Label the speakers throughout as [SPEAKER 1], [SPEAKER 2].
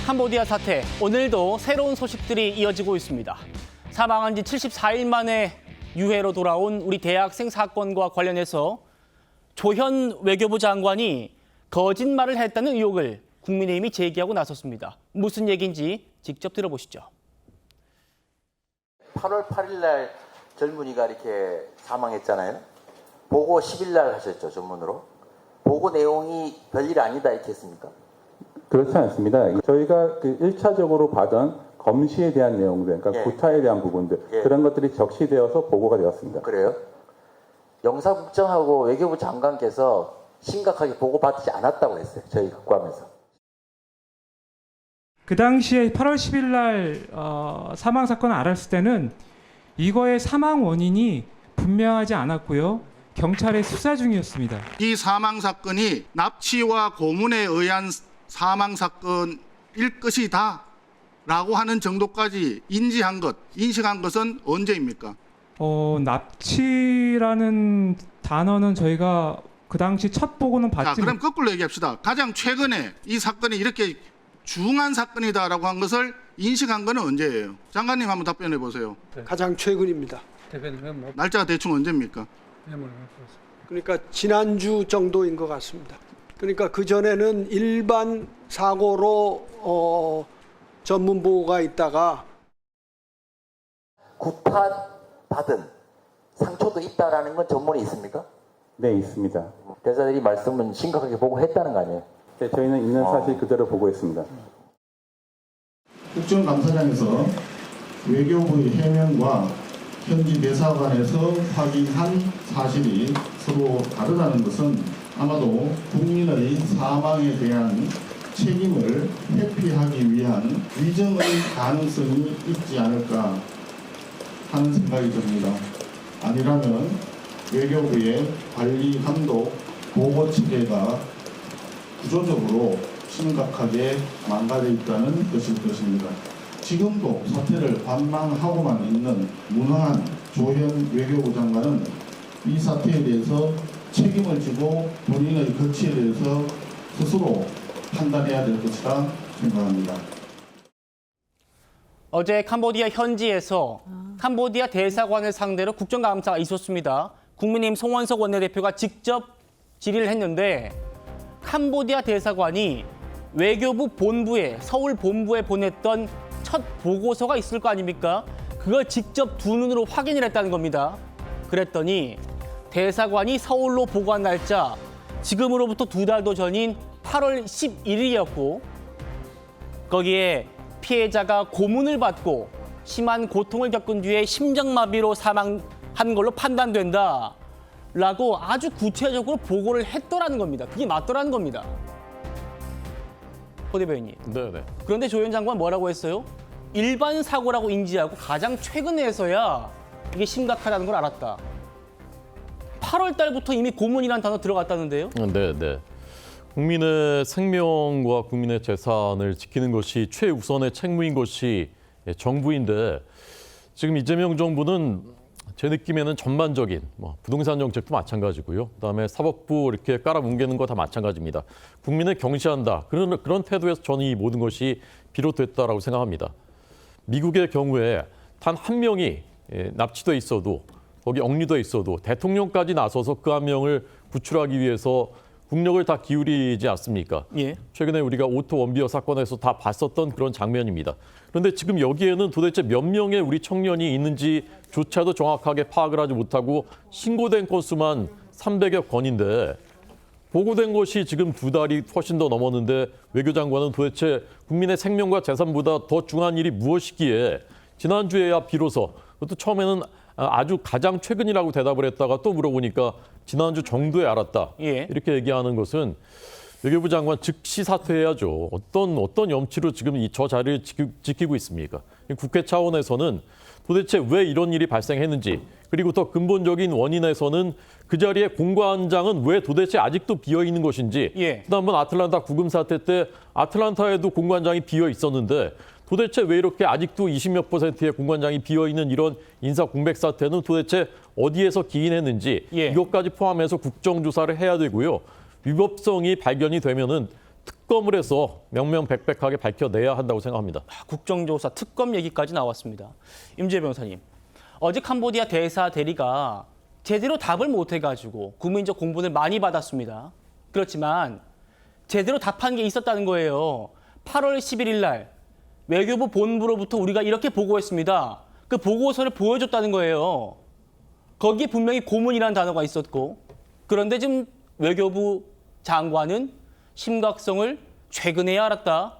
[SPEAKER 1] 캄보디아 사태, 오늘도 새로운 소식들이 이어지고 있습니다. 사망한 지 74일 만에 유해로 돌아온 우리 대학생 사건과 관련해서 조현 외교부 장관이 거짓말을 했다는 의혹을 국민의힘이 제기하고 나섰습니다. 무슨 얘기인지 직접 들어보시죠.
[SPEAKER 2] 8월 8일 날 젊은이가 이렇게 사망했잖아요. 보고 10일 날 하셨죠, 전문으로. 보고 내용이 별일 아니다 이렇게 했습니까?
[SPEAKER 3] 그렇지 않습니다. 저희가 1차적으로 받은 검시에 대한 내용들, 그러니까
[SPEAKER 2] 예.
[SPEAKER 3] 구타에 대한 부분들,
[SPEAKER 2] 예.
[SPEAKER 3] 그런 것들이 적시되어서 보고가 되었습니다.
[SPEAKER 2] 그래요? 영사국장하고 외교부 장관께서 심각하게 보고받지 않았다고 했어요. 저희 국감에서.
[SPEAKER 4] 그 당시에 8월 10일 날 사망 사건을 알았을 때는 이거의 사망 원인이 분명하지 않았고요. 경찰의 수사 중이었습니다.
[SPEAKER 5] 이 사망 사건이 납치와 고문에 의한 사망 사건일 것이다라고 하는 정도까지 인식한 것은 언제입니까?
[SPEAKER 4] 납치라는 단어는 저희가 그 당시 첫 보고는
[SPEAKER 5] 자,
[SPEAKER 4] 받지
[SPEAKER 5] 그럼 거꾸로 얘기합시다. 가장 최근에 이 사건이 이렇게 중한 사건이다라고 한 것을 인식한 것은 언제예요? 장관님 한번 답변해 보세요.
[SPEAKER 6] 가장 최근입니다.
[SPEAKER 7] 대표님 뭐
[SPEAKER 5] 날짜가 대충 언제입니까?
[SPEAKER 6] 그러니까 지난주 정도인 것 같습니다. 그러니까 그 전에는 일반 사고로 전문 보고가 있다가
[SPEAKER 2] 구타받은 상처도 있다라는 건 전문이 있습니까?
[SPEAKER 3] 네, 있습니다.
[SPEAKER 2] 대사들이 말씀은 심각하게 보고했다는 거 아니에요?
[SPEAKER 3] 네, 저희는 있는 사실 그대로 보고했습니다.
[SPEAKER 8] 국정감사장에서 외교부의 해명과 현지 대사관에서 확인한 사실이 서로 다르다는 것은 아마도 국민의 사망에 대한 책임을 회피하기 위한 위정의 가능성이 있지 않을까 하는 생각이 듭니다. 아니라면 외교부의 관리 감독 보고 체계가 구조적으로 심각하게 망가져 있다는 것일 것입니다. 지금도 사태를 관망하고만 있는 무능한 조현 외교부 장관은 이 사태에 대해서 책임을 지고 본인의 거취에 대해서 스스로 판단해야 될 것이라 생각합니다.
[SPEAKER 1] 어제 캄보디아 현지에서 캄보디아 대사관을 상대로 국정감사가 있었습니다. 국민의힘 송원석 원내대표가 직접 질의를 했는데 캄보디아 대사관이 외교부 본부에, 서울 본부에 보냈던 첫 보고서가 있을 거 아닙니까? 그걸 직접 두 눈으로 확인을 했다는 겁니다. 그랬더니 대사관이 서울로 보고한 날짜, 지금으로부터 2달도 전인 8월 11일이었고 거기에 피해자가 고문을 받고 심한 고통을 겪은 뒤에 심장마비로 사망한 걸로 판단된다. 라고 아주 구체적으로 보고를 했더라는 겁니다. 그게 맞더라는 겁니다. 허 대변인.
[SPEAKER 9] 네네.
[SPEAKER 1] 그런데 조현 장관 뭐라고 했어요? 일반 사고라고 인지하고 가장 최근에서야 이게 심각하다는 걸 알았다. 8월 달부터 이미 고문이라는 단어 들어갔다는데요?
[SPEAKER 9] 네네. 국민의 생명과 국민의 재산을 지키는 것이 최우선의 책무인 것이 정부인데 지금 이재명 정부는 제 느낌에는 전반적인 부동산 정책도 마찬가지고요. 그다음에 사법부 이렇게 깔아뭉개는 거 다 마찬가지입니다. 국민을 경시한다. 그런 태도에서 저는 이 모든 것이 비롯됐다라고 생각합니다. 미국의 경우에 단 한 명이 납치돼 있어도 거기 억류돼 있어도 대통령까지 나서서 그 한 명을 구출하기 위해서 국력을 다 기울이지 않습니까?
[SPEAKER 1] 예.
[SPEAKER 9] 최근에 우리가 오토 원비어 사건에서 다 봤었던 그런 장면입니다. 그런데 지금 여기에는 도대체 몇 명의 우리 청년이 있는지조차도 정확하게 파악을 하지 못하고 신고된 건수만 300여 건인데 보고된 것이 지금 2달이 훨씬 더 넘었는데 외교장관은 도대체 국민의 생명과 재산보다 더 중요한 일이 무엇이기에 지난주에야 비로소 그것도 처음에는 아주 가장 최근이라고 대답을 했다가 또 물어보니까 지난주 정도에 알았다.
[SPEAKER 1] 예.
[SPEAKER 9] 이렇게 얘기하는 것은 외교부 장관 즉시 사퇴해야죠. 어떤 염치로 지금 저 자리를 지키고 있습니까? 국회 차원에서는 도대체 왜 이런 일이 발생했는지 그리고 더 근본적인 원인에서는 그 자리에 공관장은 왜 도대체 아직도 비어 있는 것인지
[SPEAKER 1] 예.
[SPEAKER 9] 지난번 아틀란타 구금 사태 때 아틀란타에도 공관장이 비어 있었는데 도대체 왜 이렇게 아직도 20몇 %의 공관장이 비어있는 이런 인사 공백 사태는 도대체 어디에서 기인했는지
[SPEAKER 1] 예.
[SPEAKER 9] 이것까지 포함해서 국정조사를 해야 되고요. 위법성이 발견이 되면은 특검을 해서 명명백백하게 밝혀내야 한다고 생각합니다.
[SPEAKER 1] 국정조사 특검 얘기까지 나왔습니다. 임재 변호사님, 어제 캄보디아 대사 대리가 제대로 답을 못 해가지고 국민적 공분을 많이 받았습니다. 그렇지만 제대로 답한 게 있었다는 거예요. 8월 11일 날 외교부 본부로부터 우리가 이렇게 보고했습니다. 그 보고서를 보여줬다는 거예요. 거기에 분명히 고문이라는 단어가 있었고, 그런데 지금 외교부 장관은 심각성을 최근에야 알았다.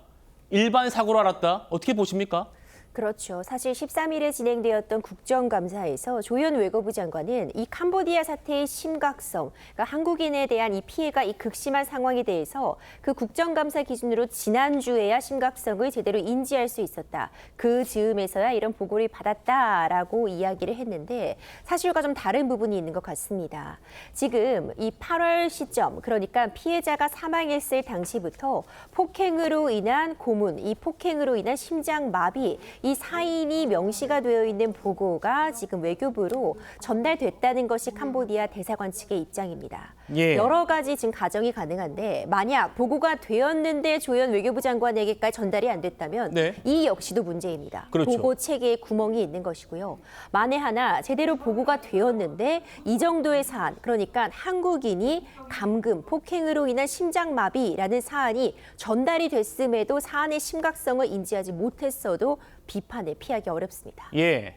[SPEAKER 1] 일반 사고로 알았다. 어떻게 보십니까?
[SPEAKER 7] 그렇죠. 사실 13일에 진행되었던 국정감사에서 조현 외교부 장관은 이 캄보디아 사태의 심각성, 그러니까 한국인에 대한 이 피해가 이 극심한 상황에 대해서 그 국정감사 기준으로 지난주에야 심각성을 제대로 인지할 수 있었다. 그 즈음에서야 이런 보고를 받았다라고 이야기를 했는데 사실과 좀 다른 부분이 있는 것 같습니다. 지금 이 8월 시점, 그러니까 피해자가 사망했을 당시부터 폭행으로 인한 고문, 이 폭행으로 인한 심장마비, 이 사인이 명시가 되어 있는 보고가 지금 외교부로 전달됐다는 것이 캄보디아 대사관 측의 입장입니다.
[SPEAKER 1] 예.
[SPEAKER 7] 여러 가지 지금 가정이 가능한데 만약 보고가 되었는데 조현 외교부 장관에게까지 전달이 안 됐다면
[SPEAKER 1] 네.
[SPEAKER 7] 이 역시도 문제입니다.
[SPEAKER 1] 그렇죠.
[SPEAKER 7] 보고 체계에 구멍이 있는 것이고요. 만에 하나 제대로 보고가 되었는데 이 정도의 사안, 그러니까 한국인이 감금, 폭행으로 인한 심장마비라는 사안이 전달이 됐음에도 사안의 심각성을 인지하지 못했어도 비판을 피하기 어렵습니다.
[SPEAKER 1] 예.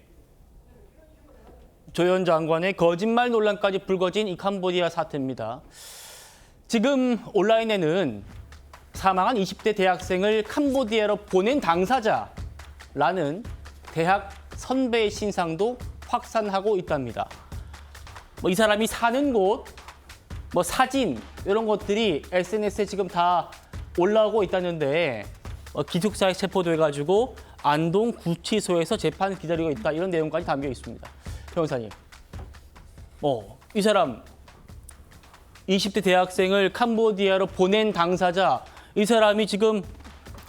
[SPEAKER 1] 조현 장관의 거짓말 논란까지 불거진 이 캄보디아 사태입니다. 지금 온라인에는 사망한 20대 대학생을 캄보디아로 보낸 당사자라는 대학 선배의 신상도 확산하고 있답니다. 이 사람이 사는 곳, 사진 이런 것들이 SNS에 지금 다 올라오고 있다는데 기숙사에 체포돼가지고 안동 구치소에서 재판 기다리고 있다 이런 내용까지 담겨 있습니다. 변호사님, 이 사람 20대 대학생을 캄보디아로 보낸 당사자, 이 사람이 지금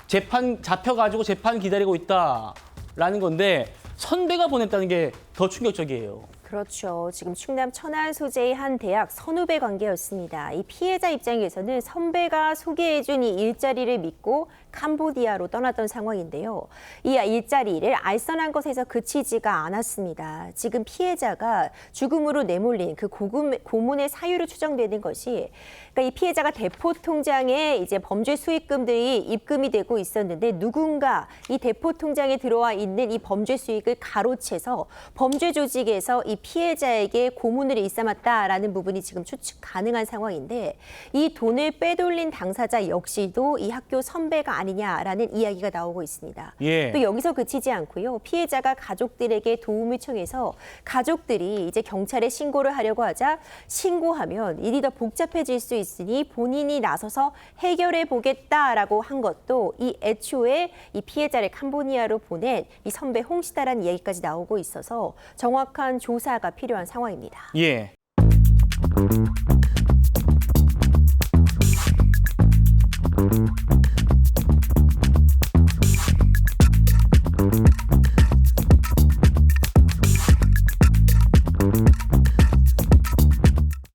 [SPEAKER 1] 잡혀가지고 재판 기다리고 있다라는 건데 선배가 보냈다는 게 더 충격적이에요.
[SPEAKER 7] 그렇죠. 지금 충남 천안 소재의 한 대학 선후배 관계였습니다. 이 피해자 입장에서는 선배가 소개해준 이 일자리를 믿고 캄보디아로 떠났던 상황인데요. 이 일자리를 알선한 것에서 그치지가 않았습니다. 지금 피해자가 죽음으로 내몰린 그 고문의 사유로 추정되는 것이, 그러니까 이 피해자가 대포 통장에 이제 범죄 수익금들이 입금이 되고 있었는데 누군가 이 대포 통장에 들어와 있는 이 범죄 수익을 가로채서 범죄 조직에서 이 피해자에게 고문을 일삼았다라는 부분이 지금 추측 가능한 상황인데 이 돈을 빼돌린 당사자 역시도 이 학교 선배가 아니냐라는 이야기가 나오고 있습니다.
[SPEAKER 1] 예.
[SPEAKER 7] 또 여기서 그치지 않고요. 피해자가 가족들에게 도움을 청해서 가족들이 이제 경찰에 신고를 하려고 하자 신고하면 일이 더 복잡해질 수 있으니 본인이 나서서 해결해 보겠다라고 한 것도 이 애초에 이 피해자를 캄보디아로 보낸 이 선배 홍씨다라는 이야기까지 나오고 있어서 정확한 조사가 필요한 상황입니다.
[SPEAKER 1] 예.